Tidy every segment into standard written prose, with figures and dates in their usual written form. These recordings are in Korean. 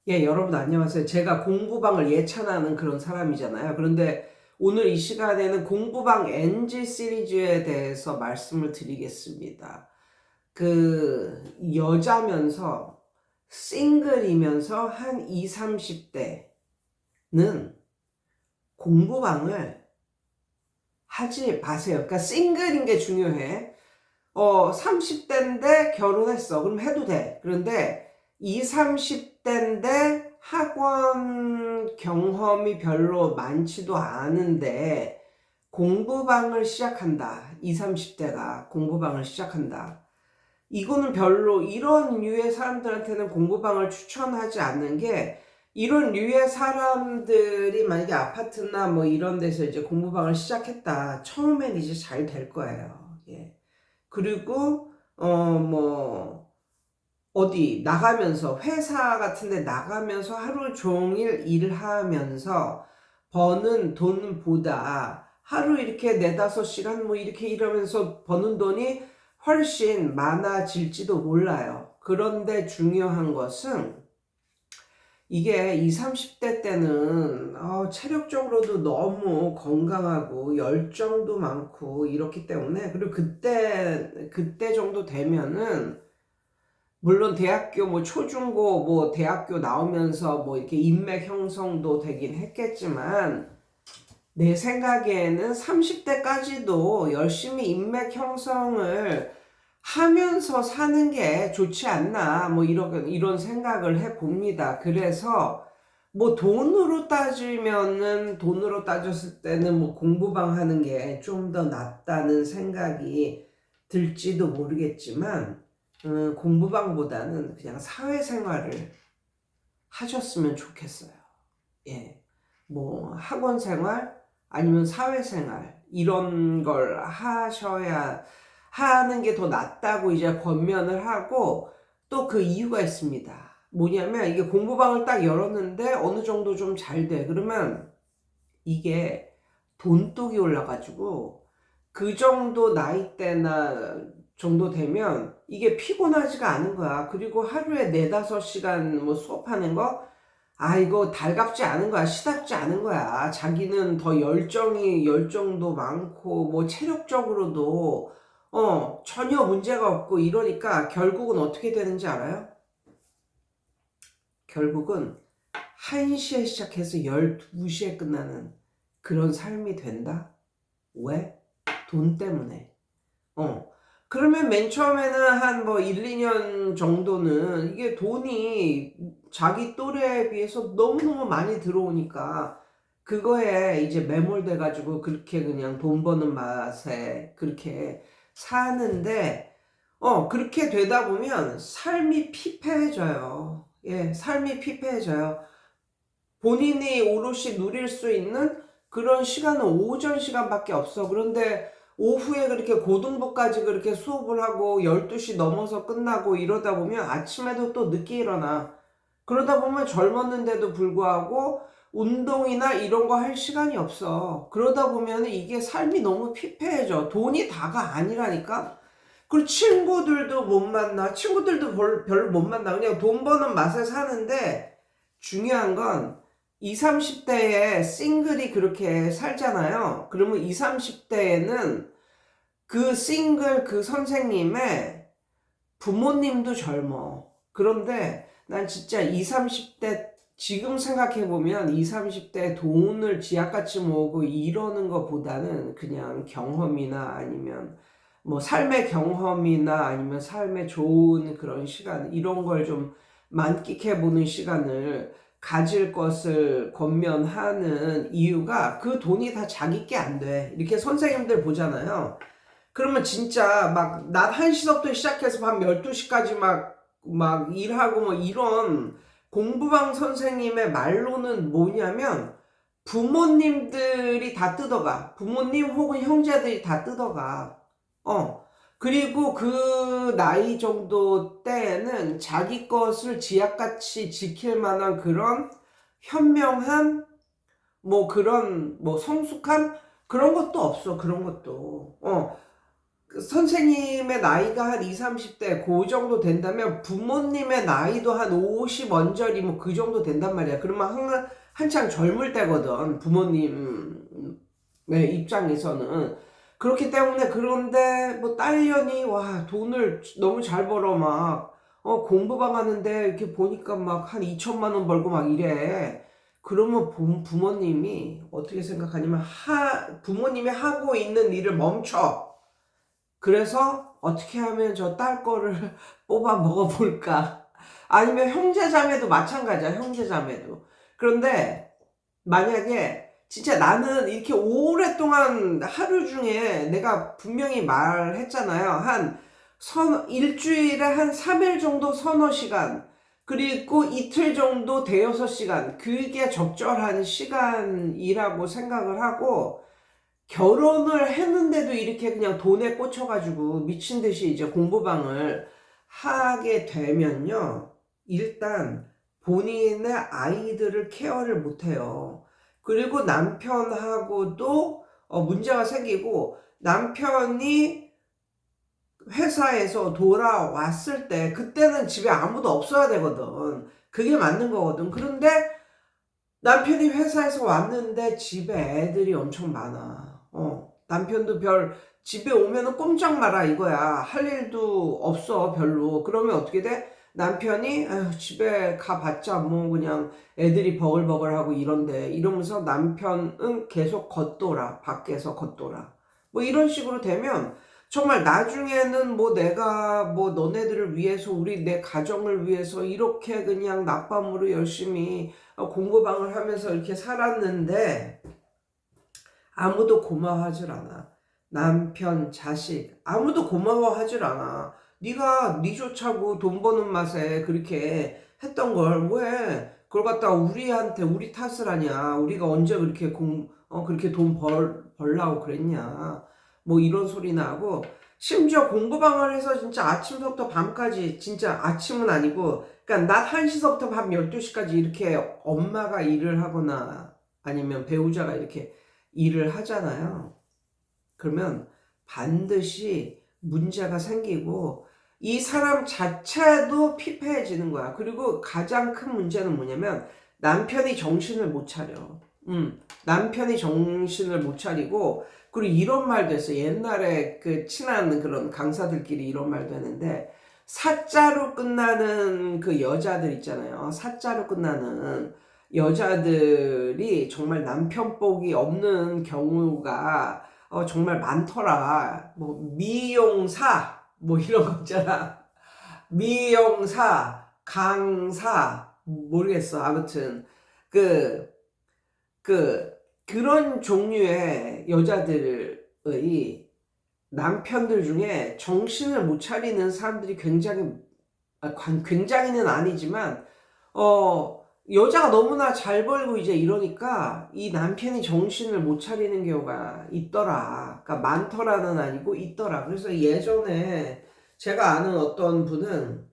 예, 여러분 안녕하세요. 제가 공부방을 예찬하는 그런 사람이잖아요. 그런데 오늘 이 시간에는 공부방 NG 시리즈에 대해서 말씀을 드리겠습니다. 여자면서 싱글이면서 한 20, 30대는 공부방을 하지 마세요. 그러니까 싱글인 게 중요해. 30대인데 결혼했어. 그럼 해도 돼. 그런데 20, 30대인데 학원 경험이 별로 많지도 않은데 공부방을 시작한다. 20, 30대가 공부방을 시작한다. 이거는 별로 이런 류의 사람들한테는 공부방을 추천하지 않는 게, 이런 류의 사람들이 만약에 아파트나 뭐 이런 데서 이제 공부방을 시작했다. 처음엔 이제 잘 될 거예요. 예. 그리고 뭐 어디 나가면서 회사 같은 데 나가면서 하루 종일 일하면서 버는 돈보다 하루 이렇게 4-5시간 뭐 이렇게 일하면서 버는 돈이 훨씬 많아질지도 몰라요. 그런데 중요한 것은 이게 20, 30대 때는 체력적으로도 너무 건강하고 열정도 많고 이렇기 때문에, 그리고 그때 정도 되면은 물론 대학교 뭐 초중고 뭐 대학교 나오면서 뭐 이렇게 인맥 형성도 되긴 했겠지만, 내 생각에는 30대까지도 열심히 인맥 형성을 하면서 사는 게 좋지 않나, 뭐 이런 생각을 해 봅니다. 그래서 뭐 돈으로 따졌을 때는 뭐 공부방 하는 게 좀 더 낫다는 생각이 들지도 모르겠지만, 공부방보다는 그냥 사회생활을 하셨으면 좋겠어요. 예. 뭐 학원 생활 아니면 사회생활 이런 걸 하셔야 하는 게 더 낫다고 이제 권면을 하고, 또 그 이유가 있습니다. 뭐냐면 이게 공부방을 딱 열었는데 어느 정도 좀 잘 돼. 그러면 이게 돈독이 올라가지고 그 정도 나이대나 정도 되면 이게 피곤하지가 않은 거야. 그리고 하루에 4-5시간 뭐 수업하는 거, 이거 달갑지 않은 거야. 시답지 않은 거야. 자기는 더 열정도 많고, 뭐, 체력적으로도, 전혀 문제가 없고, 이러니까 결국은 어떻게 되는지 알아요? 결국은 1시에 시작해서 12시에 끝나는 그런 삶이 된다? 왜? 돈 때문에. 그러면 맨 처음에는 한 뭐 1, 2년 정도는 이게 돈이 자기 또래에 비해서 너무너무 많이 들어오니까 그거에 이제 매몰돼 가지고 그렇게 그냥 돈 버는 맛에 그렇게 사는데, 그렇게 되다 보면 삶이 피폐해져요. 예, 삶이 피폐해져요. 본인이 오롯이 누릴 수 있는 그런 시간은 오전 시간밖에 없어. 그런데 오후에 그렇게 고등부까지 그렇게 수업을 하고 12시 넘어서 끝나고 이러다 보면 아침에도 또 늦게 일어나. 그러다 보면 젊었는데도 불구하고 운동이나 이런 거 할 시간이 없어. 그러다 보면 이게 삶이 너무 피폐해져. 돈이 다가 아니라니까? 그리고 친구들도 못 만나. 친구들도 별로 못 만나. 그냥 돈 버는 맛에 사는데, 중요한 건 20, 30대에 싱글이 그렇게 살잖아요. 그러면 20, 30대에는 그 싱글 그 선생님의 부모님도 젊어. 그런데 난 진짜 20, 30대, 지금 생각해보면 20, 30대 돈을 쥐약같이 모으고 이러는 것보다는 그냥 경험이나 아니면 뭐 삶의 경험이나 아니면 삶의 좋은 그런 시간, 이런 걸 좀 만끽해보는 시간을 가질 것을 권면하는 이유가, 그 돈이 다 자기 게 안 돼. 이렇게 선생님들 보잖아요. 그러면 진짜 막 낮 1시부터 시작해서 밤 12시까지 막 일하고 뭐 이런, 공부방 선생님의 말로는 뭐냐면 부모님들이 다 뜯어가. 부모님 혹은 형제들이 다 뜯어가. 그리고 그 나이 정도 때에는 자기 것을 지약같이 지킬 만한 그런 현명한 뭐 그런 뭐 성숙한 그런 것도 없어. 그런 것도. 그 선생님의 나이가 한 20, 30대 그 정도 된다면 부모님의 나이도 한 50 언저리 뭐 그 정도 된단 말이야. 그러면 한창 젊을 때거든. 부모님의 입장에서는. 그렇기 때문에 그런데 뭐 딸년이 와 돈을 너무 잘 벌어 막 공부방 하는데 이렇게 보니까 막 한 2천만 원 벌고 막 이래. 그러면 부모님이 어떻게 생각하냐면 부모님이 하고 있는 일을 멈춰. 그래서 어떻게 하면 저 딸 거를 뽑아 먹어볼까? 아니면 형제자매도 마찬가지야, 형제자매도. 그런데 만약에 진짜 나는 이렇게 오랫동안 하루 중에 내가 분명히 말했잖아요. 일주일에 한 3일 정도 서너 시간, 그리고 이틀 정도 대여섯 시간, 그게 적절한 시간이라고 생각을 하고, 결혼을 했는데도 이렇게 그냥 돈에 꽂혀가지고 미친 듯이 이제 공부방을 하게 되면요. 일단 본인의 아이들을 케어를 못해요. 그리고 남편하고도 문제가 생기고 남편이 회사에서 돌아왔을 때 그때는 집에 아무도 없어야 되거든. 그게 맞는 거거든. 그런데 남편이 회사에서 왔는데 집에 애들이 엄청 많아. 남편도 집에 오면은 꼼짝 마라 이거야. 할 일도 없어, 별로. 그러면 어떻게 돼? 남편이, 아휴, 집에 가봤자 뭐 그냥 애들이 버글버글하고 이런데, 이러면서 남편은 계속 겉돌아. 밖에서 겉돌아. 뭐 이런 식으로 되면, 정말 나중에는 뭐 내가 뭐 너네들을 위해서, 내 가정을 위해서 이렇게 그냥 낮밤으로 열심히 공부방을 하면서 이렇게 살았는데, 아무도 고마워하질 않아. 남편, 자식 아무도 고마워하질 않아. 네가 네 좋자고 돈 버는 맛에 그렇게 했던 걸 왜 그걸 갖다가 우리 탓을 하냐. 우리가 언제 그렇게 그렇게 돈 벌라고 그랬냐. 뭐 이런 소리나 하고, 심지어 공부방을 해서 진짜 아침부터 밤까지, 진짜 아침은 아니고 그러니까 낮 1시서부터 밤 12시까지 이렇게 엄마가 일을 하거나 아니면 배우자가 이렇게 일을 하잖아요. 그러면 반드시 문제가 생기고 이 사람 자체도 피폐해지는 거야. 그리고 가장 큰 문제는 뭐냐면 남편이 정신을 못 차려. 남편이 정신을 못 차리고, 그리고 이런 말도 했어. 옛날에 그 친한 그런 강사들끼리 이런 말도 했는데, 사자로 끝나는 그 여자들 있잖아요. 사자로 끝나는 여자들이 정말 남편 복이 없는 경우가 정말 많더라. 뭐 미용사 뭐 이런 거 있잖아. 미용사, 강사 모르겠어. 아무튼 그 그런 종류의 여자들의 남편들 중에 정신을 못 차리는 사람들이 굉장히는 아니지만 여자가 너무나 잘 벌고 이제 이러니까 이 남편이 정신을 못 차리는 경우가 있더라. 그러니까 많더라는 아니고 있더라. 그래서 예전에 제가 아는 어떤 분은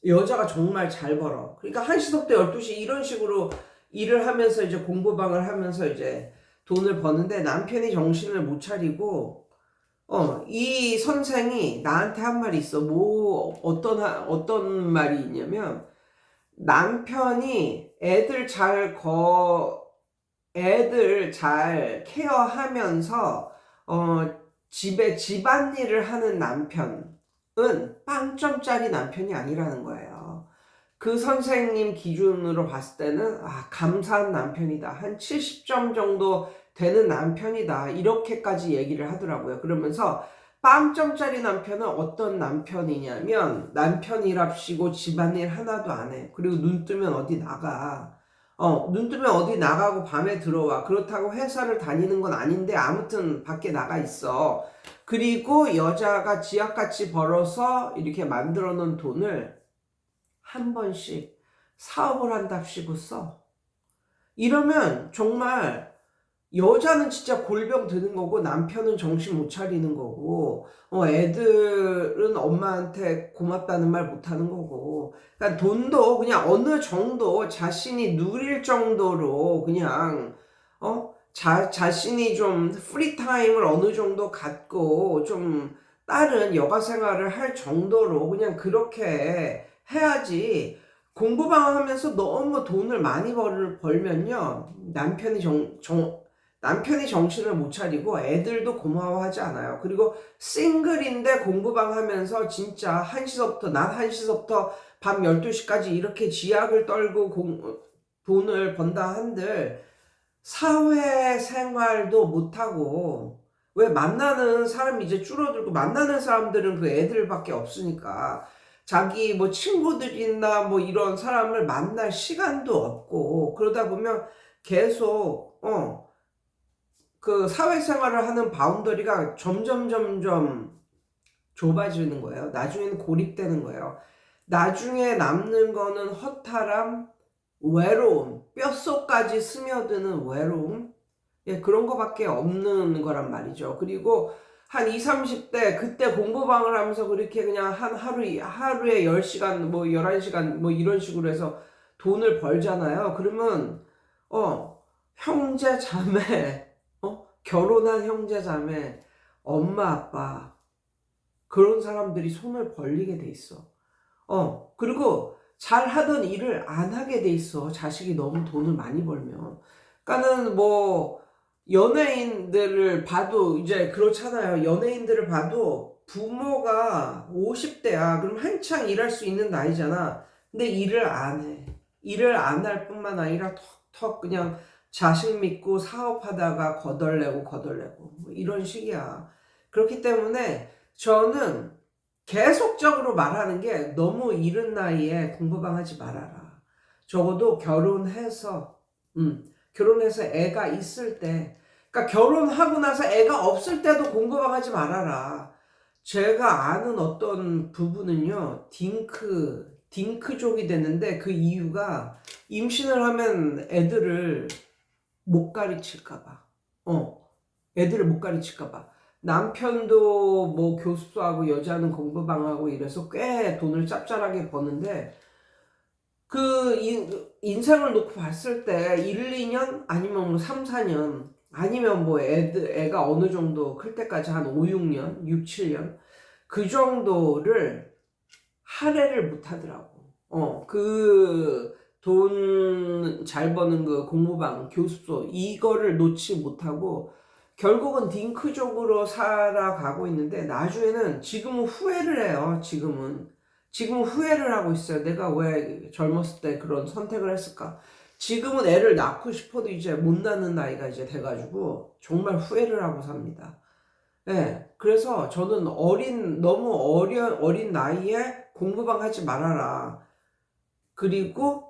여자가 정말 잘 벌어. 그러니까 1시부터 12시 이런 식으로 일을 하면서 이제 공부방을 하면서 이제 돈을 버는데 남편이 정신을 못 차리고, 이 선생이 나한테 한 말이 있어. 어떤 말이 있냐면, 남편이 애들 잘 케어하면서, 집안일을 하는 남편은 빵점짜리 남편이 아니라는 거예요. 그 선생님 기준으로 봤을 때는 감사한 남편이다. 한 70점 정도 되는 남편이다. 이렇게까지 얘기를 하더라고요. 그러면서 빵점짜리 남편은 어떤 남편이냐면 남편 일합시고 집안일 하나도 안 해. 그리고 눈 뜨면 어디 나가. 눈 뜨면 어디 나가고 밤에 들어와. 그렇다고 회사를 다니는 건 아닌데 아무튼 밖에 나가 있어. 그리고 여자가 지약같이 벌어서 이렇게 만들어 놓은 돈을 한 번씩 사업을 한답시고 써. 이러면 정말 여자는 진짜 골병 드는 거고 남편은 정신 못 차리는 거고, 애들은 엄마한테 고맙다는 말 못 하는 거고, 그러니까 돈도 그냥 어느 정도 자신이 누릴 정도로 그냥 자신이 좀 프리타임을 어느 정도 갖고 좀 딸은 여가 생활을 할 정도로 그냥 그렇게 해야지. 공부방 하면서 너무 돈을 많이 벌면요. 남편이 정신을 못 차리고 애들도 고마워하지 않아요. 그리고 싱글인데 공부방 하면서 진짜 1시서부터, 낮 1시서부터 밤 12시까지 이렇게 지약을 떨고 돈을 번다 한들 사회생활도 못하고, 왜 만나는 사람이 이제 줄어들고 만나는 사람들은 그 애들밖에 없으니까 자기 뭐 친구들이나 뭐 이런 사람을 만날 시간도 없고, 그러다 보면 계속 그 사회생활을 하는 바운더리가 점점 좁아지는 거예요. 나중에는 고립되는 거예요. 나중에 남는 거는 허탈함, 외로움, 뼛속까지 스며드는 외로움, 예, 그런 거밖에 없는 거란 말이죠. 그리고 한 20, 30대 그때 공부방을 하면서 그렇게 그냥 한 하루에 10시간 뭐 11시간 뭐 이런 식으로 해서 돈을 벌잖아요. 그러면 형제 자매, 결혼한 형제 자매, 엄마 아빠, 그런 사람들이 손을 벌리게 돼 있어. 그리고 잘 하던 일을 안 하게 돼 있어. 자식이 너무 돈을 많이 벌면. 그러니까는 뭐 연예인들을 봐도 이제 그렇잖아요. 연예인들을 봐도 부모가 50대야. 그럼 한창 일할 수 있는 나이잖아. 근데 일을 안 해. 일을 안 할 뿐만 아니라 턱턱 그냥 자식 믿고 사업하다가 거덜내고 뭐 이런 식이야. 그렇기 때문에 저는 계속적으로 말하는 게, 너무 이른 나이에 공부방 하지 말아라. 적어도 결혼해서 애가 있을 때, 그러니까 결혼하고 나서 애가 없을 때도 공부방 하지 말아라. 제가 아는 어떤 부부는요, 딩크족이 됐는데 그 이유가 임신을 하면 애들을 못 가르칠까봐. 애들을 못 가르칠까봐. 남편도 뭐 교습소하고 여자는 공부방하고 이래서 꽤 돈을 짭짤하게 버는데, 그 인생을 놓고 봤을 때 1, 2년 아니면 뭐 3, 4년 아니면 뭐 애가 어느 정도 클 때까지 한 5, 6년, 6, 7년 그 정도를 할애를 못 하더라고. 그 돈 잘 버는 그 공부방, 교습소 이거를 놓지 못하고 결국은 딩크족으로 살아가고 있는데, 나중에는 지금은 후회를 해요. 지금은 후회를 하고 있어요. 내가 왜 젊었을 때 그런 선택을 했을까? 지금은 애를 낳고 싶어도 이제 못 낳는 나이가 이제 돼가지고 정말 후회를 하고 삽니다. 네, 그래서 저는 너무 어린 나이에 공부방 하지 말아라. 그리고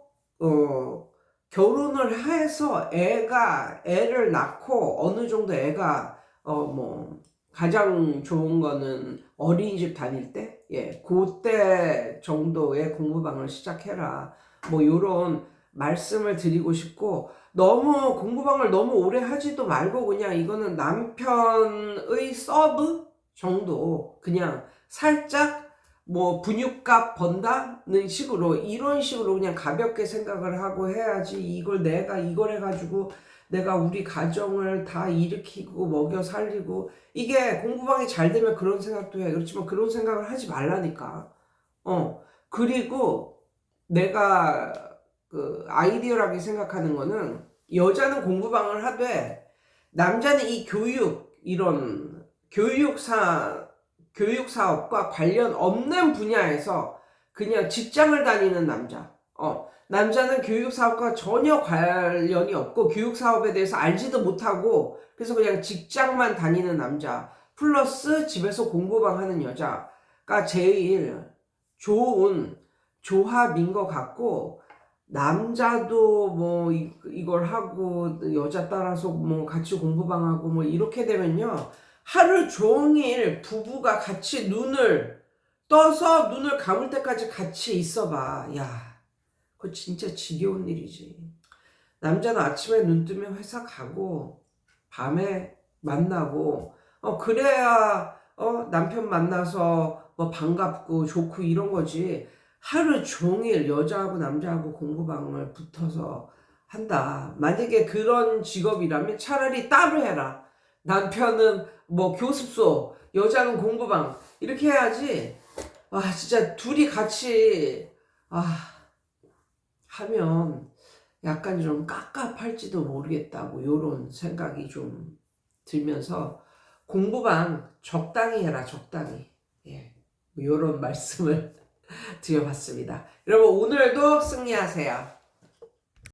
결혼을 해서 애를 낳고 어느 정도 애가 뭐 가장 좋은 거는 어린이집 다닐 때, 예, 그때 정도의 공부방을 시작해라. 뭐 요런 말씀을 드리고 싶고, 너무 공부방을 너무 오래 하지도 말고 그냥 이거는 남편의 서브 정도, 그냥 살짝 뭐 분유값 번다는 식으로, 이런 식으로 그냥 가볍게 생각을 하고 해야지, 내가 이걸 해가지고 내가 우리 가정을 다 일으키고 먹여 살리고, 이게 공부방이 잘 되면 그런 생각도 해. 그렇지만 그런 생각을 하지 말라니까. 그리고 내가 그 아이디어라고 생각하는 거는, 여자는 공부방을 하되 남자는 이 이런 교육 사업과 관련 없는 분야에서 그냥 직장을 다니는 남자. 남자는 교육 사업과 전혀 관련이 없고 교육 사업에 대해서 알지도 못하고 그래서 그냥 직장만 다니는 남자 플러스 집에서 공부방 하는 여자가 제일 좋은 조합인 것 같고, 남자도 뭐 이걸 하고 여자 따라서 뭐 같이 공부방하고 뭐 이렇게 되면요, 하루 종일 부부가 같이 눈을 떠서 눈을 감을 때까지 같이 있어봐. 야, 그거 진짜 지겨운 일이지. 남자는 아침에 눈 뜨면 회사 가고 밤에 만나고 그래야 남편 만나서 뭐 반갑고 좋고 이런 거지. 하루 종일 여자하고 남자하고 공부방을 붙어서 한다. 만약에 그런 직업이라면 차라리 따로 해라. 남편은 뭐 교습소, 여자는 공부방, 이렇게 해야지. 아, 진짜 둘이 같이, 하면 약간 좀 깝깝할지도 모르겠다고 요런 생각이 좀 들면서 공부방 적당히 해라, 적당히. 예. 요런 말씀을 드려봤습니다. 여러분, 오늘도 승리하세요.